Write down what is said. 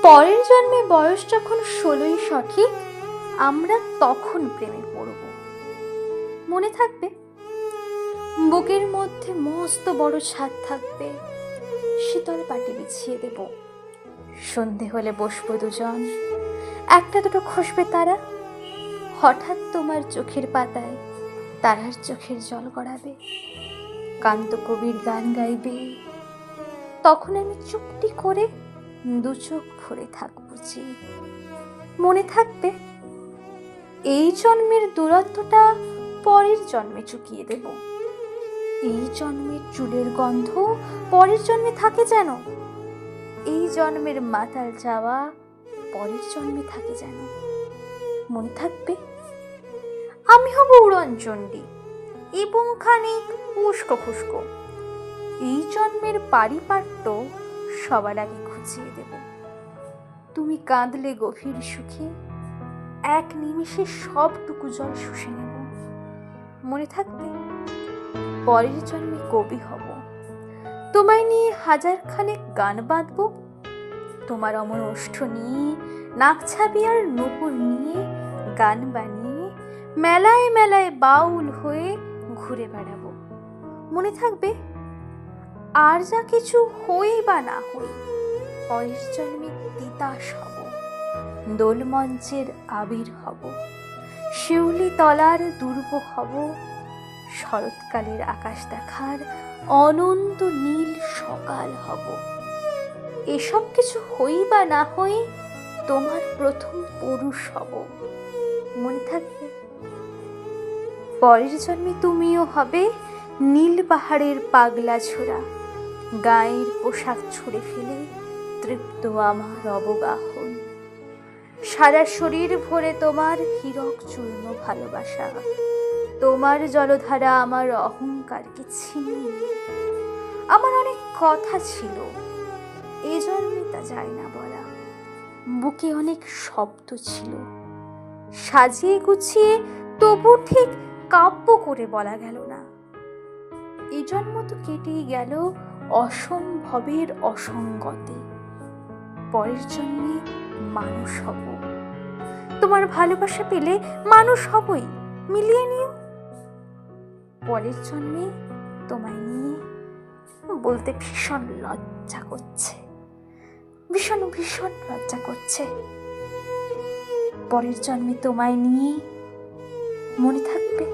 পরের জন্মে বয়স যখন 16ই সঠিক, আমরা তখন প্রেমে পড়ব। মনে থাকবে, বুকের মধ্যে মস্ত বড় ছাদ থাকবে, শীতল পাটি বিছিয়ে দেব। সন্ধে হলে বসবো দুজন, একটা দুটো খসবে তারা। হঠাৎ তোমার চোখের পাতায় তারার চোখের জল গড়াবে, কান্ত কবির গান গাইবে। তখন আমি চুপটি করে দু চোখ ভরে থাকবো যে। মনে থাকবে, এই জন্মের দূরত্বটা পরের জন্মে চুকিয়ে দেব। এই জন্মের চুলের গন্ধ পরের জন্মে থাকে যেন। এই জন্মের মাতাল যাওয়া পরের জন্মে থাকে যেন। মনে থাকবে, আমি হব উড়নচণ্ডী এবং খানিক উস্কো খুস্কো। এই জন্মের পারিপাট্য সবার আগে খুঁচিয়ে দেব। তুমি কাঁদলে গভীর সুখে, এক নিমিষে সবটুকু জল শুষে নেব। মনে থাকবে, পরের জন্মে কবি হব, তোমায় নিয়ে হাজার খানেক গান বাঁধব। তোমার অমর ওষ্ঠ নিয়ে, নাকছাবি আর নূপুর নিয়ে গান বানিয়ে মেলায় মেলায় বাউল হয়ে ঘুরে বেড়াবো। মনে থাকবে, আর যা কিছু হই বা না হই, পরের জন্মে তিতাস হব, দোলমঞ্চের আবির হব, শিউলি তলার দুর্গ হব, শরৎকালের আকাশ দেখার অনন্ত নীল সকাল হব। এসব কিছু হই বা না হই, তোমার প্রথম পুরুষ হব। মনে থাকবে, পরের জন্মে তুমিও হবে নীল পাহাড়ের পাগলা ছোড়া, গায়ের পোশাক ছুঁড়ে ফেলে তৃপ্ত আমার অবগাহন। সারা শরীর ভরে তোমার হীরক চূর্ণ ভালোবাসা, তোমার জলধারা আমার অহংকারকে ছিনিয়ে নিয়ে। আমার অনেক কথা ছিল, এ জন্মে তা যায় না বলা। বুকে অনেক শব্দ ছিল, সাজিয়ে গুছিয়ে তবু ঠিক কাব্য করে বলা গেল না। এই জন্ম তো কেটেই গেল অসম্ভবের অসঙ্গতে। পরের জন্মে মানুষ হব, তোমার ভালোবাসা পেলে মানুষ হবই, মিলিয়ে নিও। পরের জন্মে তোমায় নিয়ে বলতে ভীষণ লজ্জা করছে, ভীষণ ভীষণ লজ্জা করছে। পরের জন্মে তোমায় নিয়ে, মনে থাকবে।